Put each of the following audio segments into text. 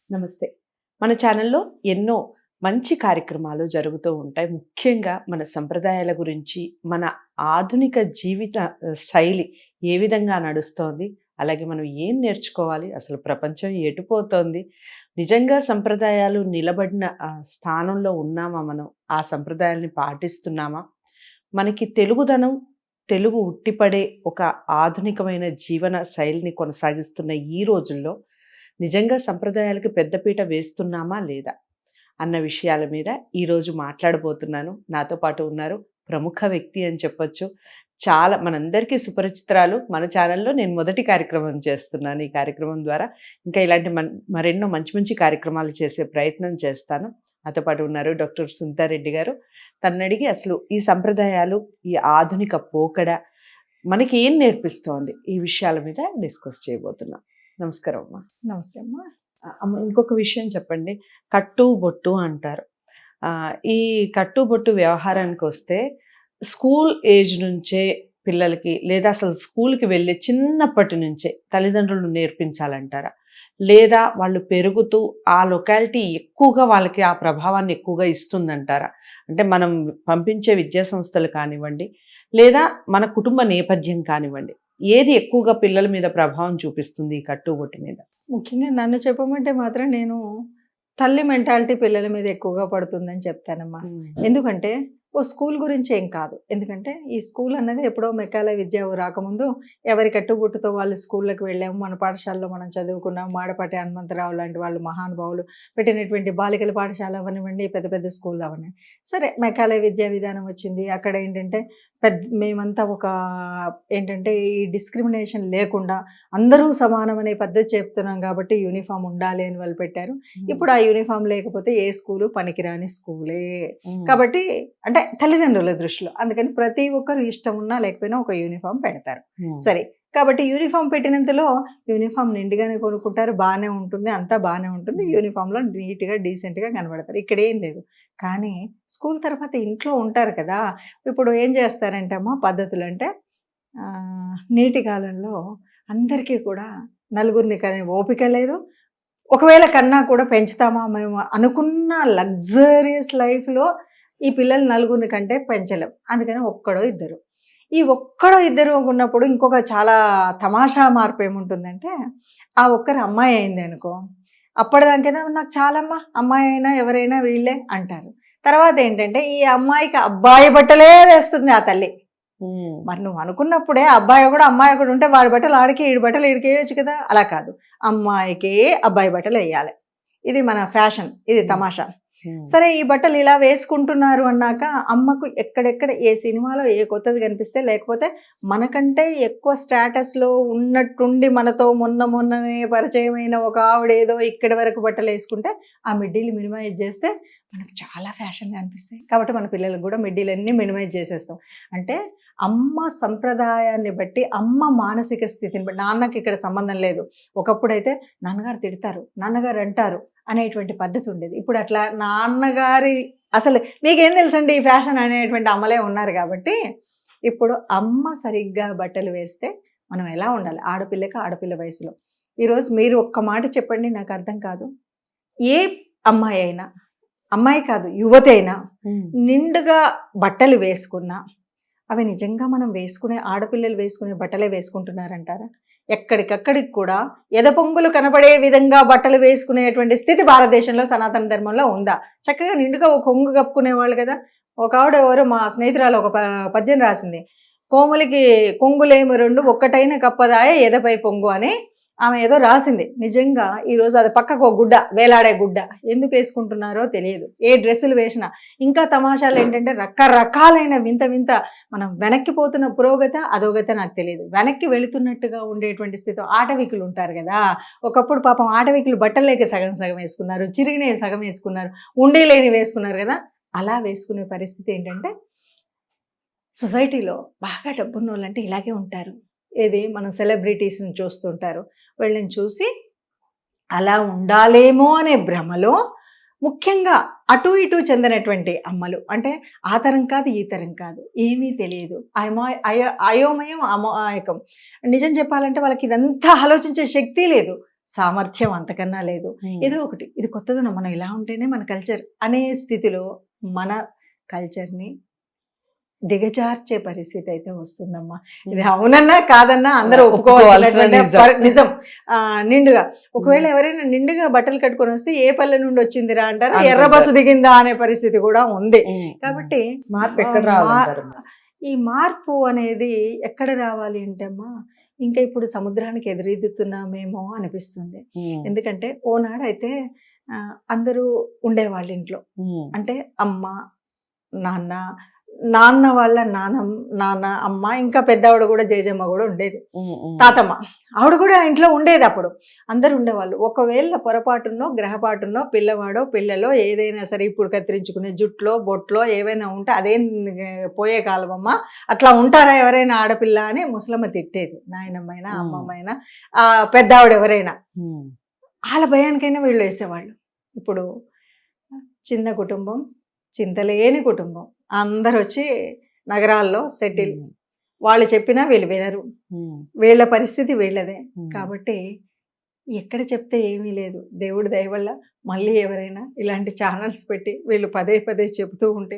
నమస్తే. మన ఛానల్‌లో ఎన్నో మంచి కార్యక్రమాలు జరుగుతూ ఉంటాయి. ముఖ్యంగా మన సంప్రదాయాల గురించి, మన ఆధునిక జీవిత శైలి ఏ విధంగా నడుస్తోంది, అలాగే మనం ఏం నేర్చుకోవాలి, అసలు ప్రపంచం ఎటుపోతోంది, నిజంగా సంప్రదాయాలు నిలబడిన స్థానంలో ఉన్నామా మనం? ఆ సంప్రదాయాల్ని పాటిస్తున్నామా? మనకి తెలుగుదనం, తెలుగు ఉట్టిపడే ఒక ఆధునికమైన జీవన శైలిని కొనసాగిస్తున్న ఈ రోజుల్లో నిజంగా సంప్రదాయాలకి పెద్దపీట వేస్తున్నామా లేదా అన్న విషయాల మీద ఈరోజు మాట్లాడబోతున్నాను. నాతో పాటు ఉన్నారు ప్రముఖ వ్యక్తి అని చెప్పొచ్చు. చాలా మనందరికీ సుపరిచితురాలు. మన ఛానల్లో నేను మొదటి కార్యక్రమం చేస్తున్నాను. ఈ కార్యక్రమం ద్వారా ఇంకా ఇలాంటి మరెన్నో మంచి మంచి కార్యక్రమాలు చేసే ప్రయత్నం చేస్తాను. నాతో పాటు ఉన్నారు డాక్టర్ సునీతారెడ్డి గారు. తనడిగి అసలు ఈ సంప్రదాయాలు, ఈ ఆధునిక పోకడ మనకి ఏం నేర్పిస్తోంది, ఈ విషయాల మీద డిస్కస్ చేయబోతున్నాం. నమస్కారం అమ్మా. నమస్తే అమ్మా. అమ్మ, ఇంకొక విషయం చెప్పండి. కట్టు బొట్టు అంటారు. ఈ కట్టు బొట్టు వ్యవహారానికి వస్తే స్కూల్ ఏజ్ నుంచే పిల్లలకి, లేదా అసలు స్కూల్కి వెళ్ళే చిన్నప్పటి నుంచే తల్లిదండ్రులు నేర్పించాలంటారా, లేదా వాళ్ళు పెరుగుతూ ఆ లొకాలిటీ ఎక్కువగా వాళ్ళకి ఆ ప్రభావాన్ని ఎక్కువగా ఇస్తుందంటారా? అంటే మనం పంపించే విద్యా సంస్థలు కానివ్వండి, లేదా మన కుటుంబ నేపథ్యం కానివ్వండి, ఏది ఎక్కువగా పిల్లల మీద ప్రభావం చూపిస్తుంది ఈ కట్టుబొట్టు మీద? ముఖ్యంగా నన్ను చెప్పమంటే మాత్రం నేను తల్లి మెంటాలిటీ పిల్లల మీద ఎక్కువగా పడుతుందని చెప్తానమ్మా. ఎందుకంటే స్కూల్ గురించి ఏం కాదు. ఎందుకంటే ఈ స్కూల్ అన్నది ఎప్పుడో మెకాలే విద్య రాకముందు ఎవరి కట్టుబొట్టుతో వాళ్ళు స్కూళ్ళకి వెళ్ళాము. మన పాఠశాలలో మనం చదువుకున్నాం. మాడపాటి హనుమంతరావు లాంటి వాళ్ళు మహానుభావులు పెట్టినటువంటి బాలికల పాఠశాల అవనివ్వండి, పెద్ద పెద్ద స్కూల్ అవన్నీ. సరే, మెకాలే విద్యా విధానం వచ్చింది. అక్కడ ఏంటంటే మేమంతా ఏంటంటే ఈ డిస్క్రిమినేషన్ లేకుండా అందరూ సమానం అనే పద్ధతి చెప్తున్నాం కాబట్టి యూనిఫామ్ ఉండాలి అని వాళ్ళు పెట్టారు. ఇప్పుడు ఆ యూనిఫామ్ లేకపోతే ఏ స్కూలు పనికిరాని స్కూలే. కాబట్టి అంటే తల్లిదండ్రుల దృష్టిలో అందుకని ప్రతి ఒక్కరు ఇష్టం ఉన్నా లేకపోయినా ఒక యూనిఫామ్ పెడతారు. సరే, కాబట్టి యూనిఫామ్ పెట్టినంతలో యూనిఫామ్ నిండుగానే కొనుక్కుంటారు, బాగానే ఉంటుంది, అంతా బాగానే ఉంటుంది. యూనిఫామ్లో నీట్గా డీసెంట్గా కనబడతారు. ఇక్కడ ఏం లేదు. కానీ స్కూల్ తర్వాత ఇంట్లో ఉంటారు కదా. ఇప్పుడు ఏం చేస్తారంటే అమ్మ పద్ధతులు అంటే నేటి కాలంలో అందరికీ కూడా నలుగురిని కానీ ఓపిక లేదు. ఒకవేళ కన్నా కూడా పెంచుతామా మేము అనుకున్న లగ్జరియస్ లైఫ్లో ఈ పిల్లలు నలుగురిని కంటే పెంచలేం. అందుకని ఒక్కడో ఇద్దరు ఉన్నప్పుడు ఇంకొక చాలా తమాషా మార్పు ఏముంటుందంటే, ఆ ఒక్కరు అమ్మాయి అయింది అనుకో, అప్పటిదాకైనా నాకు చాలమ్మా, అమ్మాయి అయినా ఎవరైనా వీళ్ళే అంటారు. తర్వాత ఏంటంటే ఈ అమ్మాయికి అబ్బాయి బట్టలే వేస్తుంది ఆ తల్లి. మరి నువ్వు అనుకున్నప్పుడే అబ్బాయి కూడా అమ్మాయి కూడా ఉంటే వాడి బట్టలు ఆడికి, ఈడి బట్టలు ఈడికి వేయచ్చు కదా. అలా కాదు, అమ్మాయికి అబ్బాయి బట్టలు వేయాలి. ఇది మన ఫ్యాషన్, ఇది తమాషా. సరే, ఈ బట్టలు ఇలా వేసుకుంటున్నారు అన్నాక అమ్మకు ఎక్కడెక్కడ ఏ సినిమాలో ఏ కొత్తది కనిపిస్తే, లేకపోతే మనకంటే ఎక్కువ స్టేటస్లో ఉన్నట్టుండి మనతో మొన్ననే పరిచయమైన ఒక ఆవిడ ఏదో ఇక్కడి వరకు బట్టలు వేసుకుంటే ఆ మిడ్డీలు మినిమైజ్ చేస్తే మనకు చాలా ఫ్యాషన్గా అనిపిస్తాయి. కాబట్టి మన పిల్లలకు కూడా మిడ్డీలన్నీ మినిమైజ్ చేసేస్తాం. అంటే అమ్మ సంప్రదాయాన్ని బట్టి, అమ్మ మానసిక స్థితిని బట్టి, నాన్నకి ఇక్కడ సంబంధం లేదు. ఒకప్పుడైతే నాన్నగారు తిడతారు, నాన్నగారు అంటారు అనేటువంటి పద్ధతి ఉండేది. ఇప్పుడు అట్లా నాన్నగారి అసలు మీకేం తెలుసండి ఈ ఫ్యాషన్ అనేటువంటి అమ్మలే ఉన్నారు. కాబట్టి ఇప్పుడు అమ్మ సరిగ్గా బట్టలు వేస్తే మనం ఎలా ఉండాలి ఆడపిల్లకి, ఆడపిల్ల వయసులో. ఈరోజు మీరు ఒక్క మాట చెప్పండి, నాకు అర్థం కాదు. ఏ అమ్మాయి అయినా, అమ్మాయి కాదు యువతి అయినా నిండుగా బట్టలు వేసుకున్నా అవి నిజంగా మనం వేసుకునే ఆడపిల్లలు వేసుకునే బట్టలే వేసుకుంటున్నారంటారా? ఎక్కడికక్కడికి కూడా ఎదపొంగులు కనబడే విధంగా బట్టలు వేసుకునేటువంటి స్థితి భారతదేశంలో సనాతన ధర్మంలో ఉందా? చక్కగా నిండుగా ఒక కొంగు కప్పుకునేవాళ్ళు కదా. ఒక ఆవిడ ఎవరో మా స్నేహితురాలు ఒక పద్యం రాసింది, కోమలికి కొంగులేమి రెండు ఒక్కటైన కప్పదాయ ఎదపై పొంగు అని ఆమె ఏదో రాసింది. నిజంగా ఈరోజు అది పక్కకు ఒక గుడ్డ, వేలాడే గుడ్డ ఎందుకు వేసుకుంటున్నారో తెలియదు. ఏ డ్రెస్సులు వేసినా. ఇంకా తమాషాలు ఏంటంటే రకరకాలైన వింత వింత మనం వెనక్కిపోతున్న పురోగతి అధోగతి నాకు తెలియదు. వెనక్కి వెళుతున్నట్టుగా ఉండేటువంటి స్థితి. ఆటవికులు ఉంటారు కదా, ఒకప్పుడు పాపం ఆటవికులు బట్టలేక సగం సగం వేసుకున్నారు, చిరిగినే సగం వేసుకున్నారు, ఉండి లేని వేసుకున్నారు కదా. అలా వేసుకునే పరిస్థితి ఏంటంటే సొసైటీలో బాగా డబ్బున్న వాళ్ళంటే ఇలాగే ఉంటారు. ఏది మనం సెలబ్రిటీస్ని చూస్తుంటారు, వీళ్ళని చూసి అలా ఉండాలేమో అనే భ్రమలో ముఖ్యంగా అటు ఇటు చెందినటువంటి అమ్మలు, అంటే ఆ తరం కాదు ఈ తరం కాదు, ఏమీ తెలియదు, అయోమయం అమాయకం. నిజం చెప్పాలంటే వాళ్ళకి ఇదంతా ఆలోచించే శక్తి లేదు. సామర్థ్యం అంతకన్నా లేదు. ఏదో ఒకటి ఇది కొత్తదనం, మనం ఇలా ఉంటేనే మన కల్చర్ అనే స్థితిలో మన కల్చర్ని దిగజార్చే పరిస్థితి అయితే వస్తుందమ్మా. ఇది అవునన్నా కాదన్నా అందరూ ఒప్పుకోవాల్సినటువంటి నిజం. నిండుగా ఒకవేళ ఎవరైనా నిండుగా బట్టలు కట్టుకొని వస్తే ఏ పల్లె నుండి వచ్చిందిరా అంటారు, ఎర్ర బస్సు దిగిందా అనే పరిస్థితి కూడా ఉంది. కాబట్టి మార్పు ఎక్కడ రావాలి? ఈ మార్పు అనేది ఎక్కడ రావాలి అంటే అమ్మా, ఇంకా ఇప్పుడు సముద్రానికి ఎదురెదుతున్నామేమో అనిపిస్తుంది. ఎందుకంటే ఓనాడైతే అందరూ ఉండేవాళ్ళు ఇంట్లో. అంటే అమ్మ, నాన్న వాళ్ళ నాన్న, అమ్మ, ఇంకా పెద్దవాడు కూడా జేజమ్మ కూడా ఉండేది, తాతమ్మ, ఆవిడ కూడా ఇంట్లో ఉండేది. అప్పుడు అందరు ఉండేవాళ్ళు. ఒకవేళ పొరపాటునో గ్రహపాటునో పిల్లవాడో పిల్లలో ఏదైనా సరే, ఇప్పుడు కత్తిరించుకునే జుట్లో బొట్లో ఏవైనా ఉంటే అదేం పోయే కాలమమ్మ, అట్లా ఉంటారా ఎవరైనా ఆడపిల్ల అని ముసలమ్మ తిట్టేది. నాయనమ్మైనా అమ్మమ్మైనా పెద్దవాడు ఎవరైనా వాళ్ళ భయానికైనా వీళ్ళు వేసేవాళ్ళు. ఇప్పుడు చిన్న కుటుంబం, చింతలేని కుటుంబం, అందరు వచ్చి నగరాల్లో సెటిల్. వాళ్ళు చెప్పినా వీళ్ళు వినరు, వీళ్ళ పరిస్థితి వీళ్ళదే. కాబట్టి ఎక్కడ చెప్తే ఏమీ లేదు. దేవుడి దయ వల్ల మళ్ళీ ఎవరైనా ఇలాంటి ఛానల్స్ పెట్టి వీళ్ళు పదే పదే చెబుతూ ఉంటే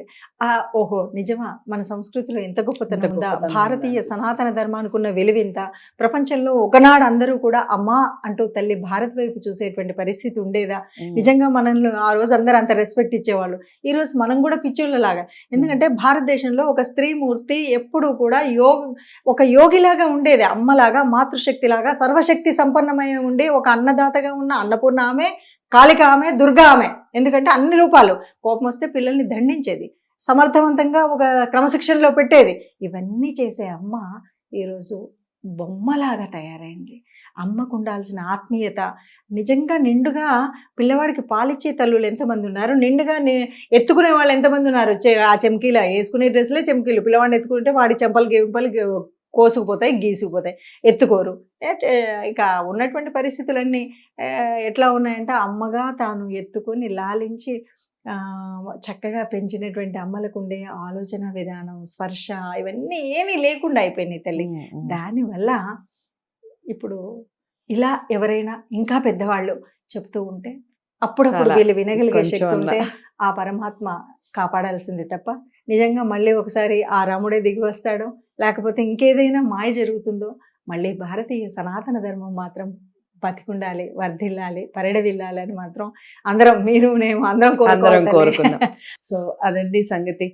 ఓహో నిజమా, మన సంస్కృతిలో ఎంత గొప్పతనం ఉందా, భారతీయ సనాతన ధర్మానికి ఉన్న విలువింత, ప్రపంచంలో ఒకనాడు అందరూ కూడా అమ్మా అంటూ తల్లి భారత్ వైపు చూసేటువంటి పరిస్థితి ఉండేదా, నిజంగా మనల్ని ఆ రోజు అందరూ అంత రెస్పెక్ట్ ఇచ్చేవాళ్ళు. ఈ రోజు మనం కూడా పిచ్చోళ్ళలాగా. ఎందుకంటే భారతదేశంలో ఒక స్త్రీమూర్తి ఎప్పుడూ కూడా ఒక యోగిలాగా ఉండేది, అమ్మలాగా, మాతృశక్తిలాగా, సర్వశక్తి సంపన్నమైన ఉండే ఒక అన్నదాతగా ఉన్న అన్నపూర్ణ ఆమె, కాళిక ఆమె, దుర్గా ఆమె. ఎందుకంటే అన్ని రూపాలు, కోపం వస్తే పిల్లల్ని దండించేది, సమర్థవంతంగా ఒక క్రమశిక్షణలో పెట్టేది. ఇవన్నీ చేసే అమ్మ ఈరోజు బొమ్మలాగా తయారైంది. అమ్మకు ఉండాల్సిన ఆత్మీయత, నిజంగా నిండుగా పిల్లవాడికి పాలిచ్చే తల్లులు ఎంతమంది ఉన్నారు, నిండుగా ఎత్తుకునే వాళ్ళు ఎంతమంది ఉన్నారు. ఆ చెంకీల వేసుకునే డ్రెస్సులే చెంకీలు, పిల్లవాడిని ఎత్తుకుంటే వాడి చెంపలు కోసుకుపోతాయి, గీసుకుపోతాయి, ఎత్తుకోరు. ఇక ఉన్నటువంటి పరిస్థితులన్నీ ఎట్లా ఉన్నాయంటే, అమ్మగా తాను ఎత్తుకొని లాలించి చక్కగా పెంచినటువంటి అమ్మలకు ఉండే ఆలోచన విధానం, స్పర్శ, ఇవన్నీ ఏమీ లేకుండా అయిపోయినాయి తల్లి. దానివల్ల ఇప్పుడు ఇలా ఎవరైనా ఇంకా పెద్దవాళ్ళు చెప్తూ ఉంటే అప్పుడప్పుడు వీళ్ళు వినగలిగే శక్తి ఉంటే ఆ పరమాత్మ కాపాడాల్సింది తప్ప, నిజంగా మళ్ళీ ఒకసారి ఆ రాముడే దిగి వస్తాడో, లేకపోతే ఇంకేదైనా మాయ జరుగుతుందో, మళ్ళీ భారతీయ సనాతన ధర్మం మాత్రం బతికుండాలి, వర్ధిల్లాలి, పరిడవిల్లాలి అని మాత్రం అందరం, మీరు నేను అందరం కోరుకుందాం. సో అదండి సంగతి.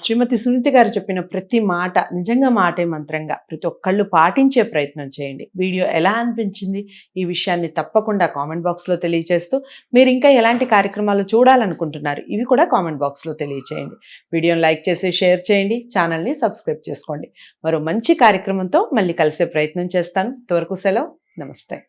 శ్రీమతి సునీత గారు చెప్పిన ప్రతి మాట నిజంగా మాటే మంత్రంగా ప్రతి ఒక్కళ్ళు పాటించే ప్రయత్నం చేయండి. వీడియో ఎలా అనిపించింది ఈ విషయాన్ని తప్పకుండా కామెంట్ బాక్స్లో తెలియజేస్తూ, మీరు ఇంకా ఎలాంటి కార్యక్రమాలు చూడాలనుకుంటున్నారు ఇవి కూడా కామెంట్ బాక్స్లో తెలియజేయండి. వీడియోని లైక్ చేసి షేర్ చేయండి, ఛానల్ని సబ్స్క్రైబ్ చేసుకోండి. మరో మంచి కార్యక్రమంతో మళ్ళీ కలిసే ప్రయత్నం చేస్తాను. ఇంతవరకు సెలవు, నమస్తే.